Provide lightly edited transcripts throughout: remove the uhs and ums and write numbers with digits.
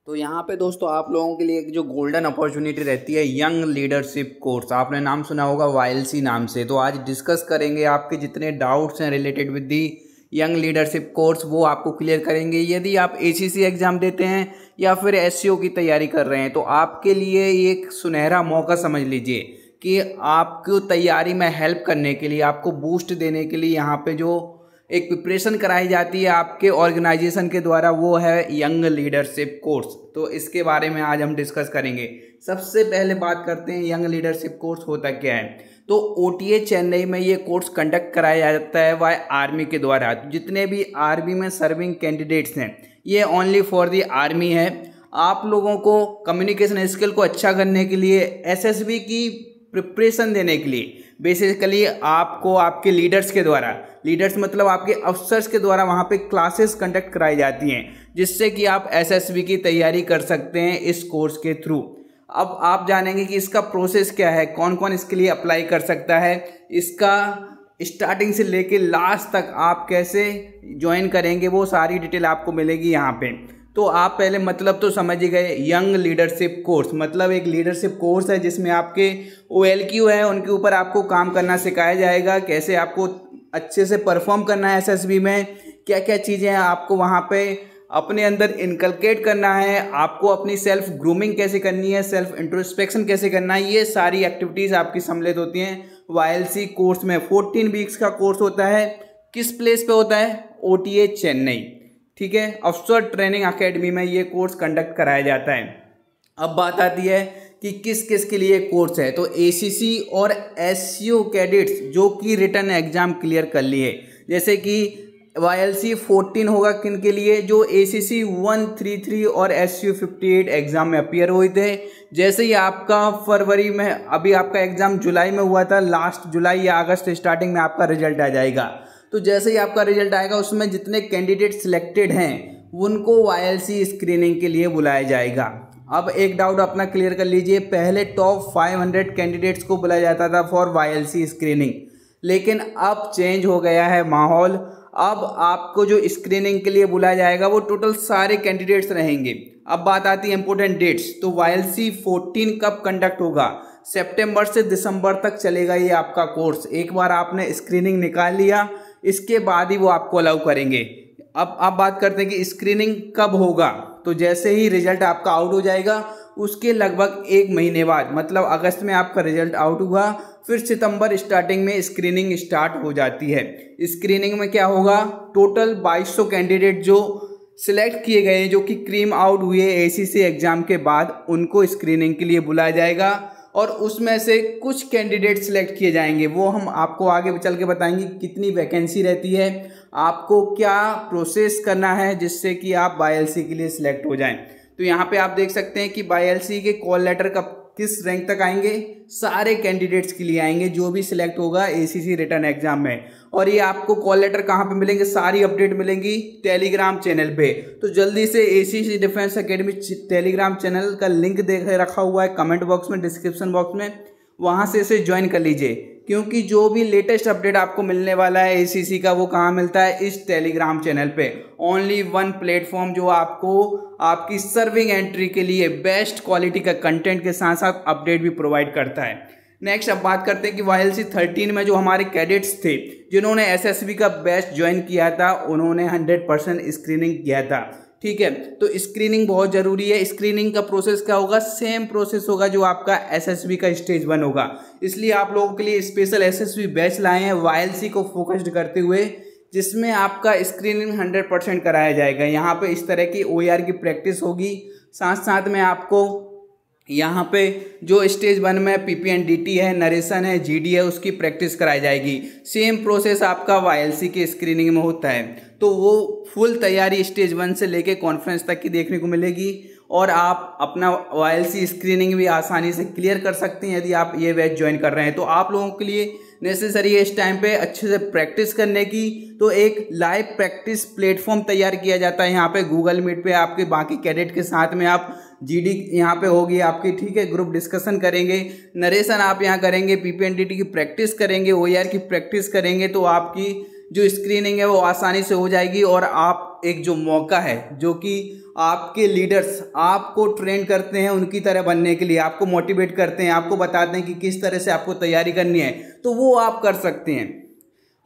तो यहाँ पे दोस्तों आप लोगों के लिए एक जो गोल्डन अपॉर्चुनिटी रहती है यंग लीडरशिप कोर्स, आपने नाम सुना होगा YLC नाम से। तो आज डिस्कस करेंगे आपके जितने डाउट्स हैं related with the young leadership course, वो आपको क्लियर करेंगे। यदि आप ACC एग्ज़ाम देते हैं या फिर SCO की तैयारी कर रहे हैं तो आपके लिए एक सुनहरा मौका समझ लीजिए कि आपको तैयारी में हेल्प करने के लिए, आपको बूस्ट देने के लिए यहाँ पे जो एक प्रिपरेशन कराई जाती है आपके ऑर्गेनाइजेशन के द्वारा, वो है यंग लीडरशिप कोर्स। तो इसके बारे में आज हम डिस्कस करेंगे। सबसे पहले बात करते हैं यंग लीडरशिप कोर्स होता क्या है। तो OTA चेन्नई में ये कोर्स कंडक्ट कराया जाता है बाय आर्मी के द्वारा। जितने भी आर्मी में सर्विंग कैंडिडेट्स हैं, ये ओनली फॉर दी आर्मी है। आप लोगों को कम्युनिकेशन स्किल को अच्छा करने के लिए, SSB की प्रिपरेशन देने के लिए बेसिकली आपको आपके लीडर्स के द्वारा, लीडर्स मतलब आपके अफसर्स के द्वारा वहाँ पे क्लासेस कंडक्ट कराई जाती हैं, जिससे कि आप SSB की तैयारी कर सकते हैं इस कोर्स के थ्रू। अब आप जानेंगे कि इसका प्रोसेस क्या है, कौन कौन इसके लिए अप्लाई कर सकता है, इसका स्टार्टिंग से लेके लास्ट तक आप कैसे ज्वाइन करेंगे, वो सारी डिटेल आपको मिलेगी यहाँ पे। तो आप पहले मतलब तो समझ ही गए, यंग लीडरशिप कोर्स मतलब एक लीडरशिप कोर्स है जिसमें आपके OLQ है, उनके ऊपर आपको काम करना सिखाया जाएगा, कैसे आपको अच्छे से परफॉर्म करना है SSB में, क्या क्या चीज़ें हैं आपको वहाँ पे अपने अंदर इनकलकेट करना है, आपको अपनी सेल्फ ग्रूमिंग कैसे करनी है, सेल्फ इंट्रोस्पेक्शन कैसे करना है, ये सारी एक्टिविटीज़ आपकी सम्मिलित होती हैं YLC कोर्स में। 14 वीक्स का कोर्स होता है। किस प्लेस पे होता है? OTA चेन्नई, ठीक है। अफसर ट्रेनिंग अकेडमी में ये कोर्स कंडक्ट कराया जाता है। अब बात आती है कि किस किस के लिए कोर्स है। तो ACC और SCO कैडेट्स जो कि रिटन एग्जाम क्लियर कर लिए, जैसे कि YLC 14 होगा किन के लिए, जो ACC 133 और SCO 58 एग्जाम में अपीयर हुए थे। जैसे ही आपका फरवरी में, अभी आपका एग्जाम जुलाई में हुआ था, लास्ट जुलाई या अगस्त स्टार्टिंग में आपका रिजल्ट आ जाएगा। तो जैसे ही आपका रिजल्ट आएगा उसमें जितने कैंडिडेट सिलेक्टेड हैं उनको YLC स्क्रीनिंग के लिए बुलाया जाएगा। अब एक डाउट अपना क्लियर कर लीजिए, पहले टॉप 500 कैंडिडेट्स को बुलाया जाता था फॉर YLC स्क्रीनिंग, लेकिन अब चेंज हो गया है माहौल। अब आपको जो स्क्रीनिंग के लिए बुलाया जाएगा वो टोटल सारे कैंडिडेट्स रहेंगे। अब बात आती है इंपॉर्टेंट डेट्स। तो YLC 14 कब कंडक्ट होगा? सितंबर से दिसंबर तक चलेगा ये आपका कोर्स। एक बार आपने स्क्रीनिंग निकाल लिया, इसके बाद ही वो आपको अलाउ करेंगे। अब आप बात करते हैं कि स्क्रीनिंग कब होगा। तो जैसे ही रिजल्ट आपका आउट हो जाएगा उसके लगभग 1 महीने बाद, मतलब अगस्त में आपका रिजल्ट आउट हुआ, फिर सितंबर स्टार्टिंग में स्क्रीनिंग स्टार्ट हो जाती है। स्क्रीनिंग में क्या होगा, टोटल 2200 कैंडिडेट जो सिलेक्ट किए गए हैं, जो कि क्रीम आउट हुए ACC एग्जाम के बाद, उनको स्क्रीनिंग के लिए बुलाया जाएगा और उसमें से कुछ कैंडिडेट सिलेक्ट किए जाएंगे। वो हम आपको आगे चल के बताएंगे कितनी वैकेंसी रहती है, आपको क्या प्रोसेस करना है जिससे कि आप YLC के लिए सिलेक्ट हो जाएं। तो यहाँ पे आप देख सकते हैं कि YLC के कॉल लेटर कब किस रैंक तक आएंगे, सारे कैंडिडेट्स के लिए आएंगे जो भी सिलेक्ट होगा ACC रिटन एग्जाम में। और ये आपको कॉल लेटर कहाँ पे मिलेंगे, सारी अपडेट मिलेंगी टेलीग्राम चैनल पे। तो जल्दी से ACC defence academy Telegram channel का लिंक देख रखा हुआ है कमेंट बॉक्स में, डिस्क्रिप्शन बॉक्स में, वहाँ से इसे ज्वाइन कर लीजिए, क्योंकि जो भी लेटेस्ट अपडेट आपको मिलने वाला है ACC का वो कहाँ मिलता है, इस टेलीग्राम चैनल पे। ओनली वन प्लेटफॉर्म जो आपको आपकी सर्विंग एंट्री के लिए बेस्ट क्वालिटी का कंटेंट के साथ साथ अपडेट भी प्रोवाइड करता है। नेक्स्ट अब बात करते हैं कि YLC 13 में जो हमारे कैडेट्स थे जिन्होंने SSB का बैच ज्वाइन किया था, उन्होंने 100% स्क्रीनिंग किया था, ठीक है। तो स्क्रीनिंग बहुत ज़रूरी है। स्क्रीनिंग का प्रोसेस क्या होगा, सेम प्रोसेस होगा जो आपका SSB का स्टेज 1 होगा। इसलिए आप लोगों के लिए स्पेशल SSB बैच लाए हैं YLC को फोकस्ड करते हुए, जिसमें आपका स्क्रीनिंग 100% कराया जाएगा। यहाँ पे इस तरह की OER की प्रैक्टिस होगी, साथ साथ में आपको यहाँ पे जो स्टेज 1 में PPNDT है, नरेशन है, GD है, उसकी प्रैक्टिस कराई जाएगी। सेम प्रोसेस आपका YLC के स्क्रीनिंग में होता है। तो वो फुल तैयारी स्टेज 1 से लेके कॉन्फ्रेंस तक की देखने को मिलेगी और आप अपना YLC स्क्रीनिंग भी आसानी से क्लियर कर सकते हैं यदि आप ये बैच ज्वाइन कर रहे हैं। तो आप लोगों के लिए नेसेसरी है इस टाइम पे अच्छे से प्रैक्टिस करने की। तो एक लाइव प्रैक्टिस प्लेटफॉर्म तैयार किया जाता है यहाँ पे गूगल मीट पे, आपके बाकी कैडेट के साथ में आप GD यहाँ पे होगी आपकी, ठीक है। ग्रुप डिस्कशन करेंगे, नरेशन आप यहाँ करेंगे, PPNDT की प्रैक्टिस करेंगे, OER की प्रैक्टिस करेंगे, तो आपकी जो स्क्रीनिंग है वो आसानी से हो जाएगी और आप आप एक जो मौका है, जो कि आपके लीडर्स आपको ट्रेन करते हैं उनकी तरह बनने के लिए, आपको मोटिवेट करते हैं, आपको बताते हैं कि किस तरह से आपको तैयारी करनी है, तो वो आप कर सकते हैं।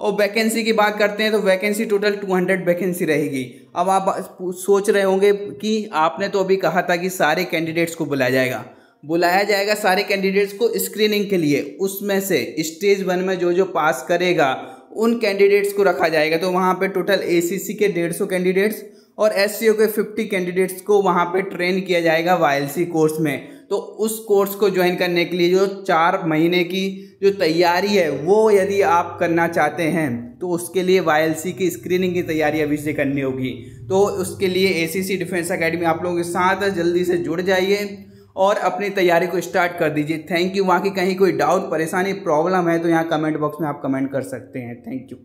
और वैकेंसी की बात करते हैं तो वैकेंसी टोटल 200 वैकेंसी रहेगी। अब आप सोच रहे होंगे कि आपने तो अभी कहा था कि सारे कैंडिडेट्स को बुलाया जाएगा सारे कैंडिडेट्स को स्क्रीनिंग के लिए। उसमें से स्टेज 1 में जो पास करेगा उन कैंडिडेट्स को रखा जाएगा। तो वहाँ पे टोटल ACC के 150 कैंडिडेट्स और SCO के 50 कैंडिडेट्स को वहाँ पे ट्रेन किया जाएगा YLC कोर्स में। तो उस कोर्स को ज्वाइन करने के लिए जो 4 महीने की जो तैयारी है वो यदि आप करना चाहते हैं तो उसके लिए YLC की स्क्रीनिंग की तैयारी अभी से करनी होगी। तो उसके लिए ACC डिफेंस एकेडमी आप लोगों के साथ जल्दी से जुड़ जाइए और अपनी तैयारी को स्टार्ट कर दीजिए। Thank you. वहाँ की कहीं कोई डाउट, परेशानी, प्रॉब्लम है तो यहाँ कमेंट बॉक्स में आप कमेंट कर सकते हैं। Thank you.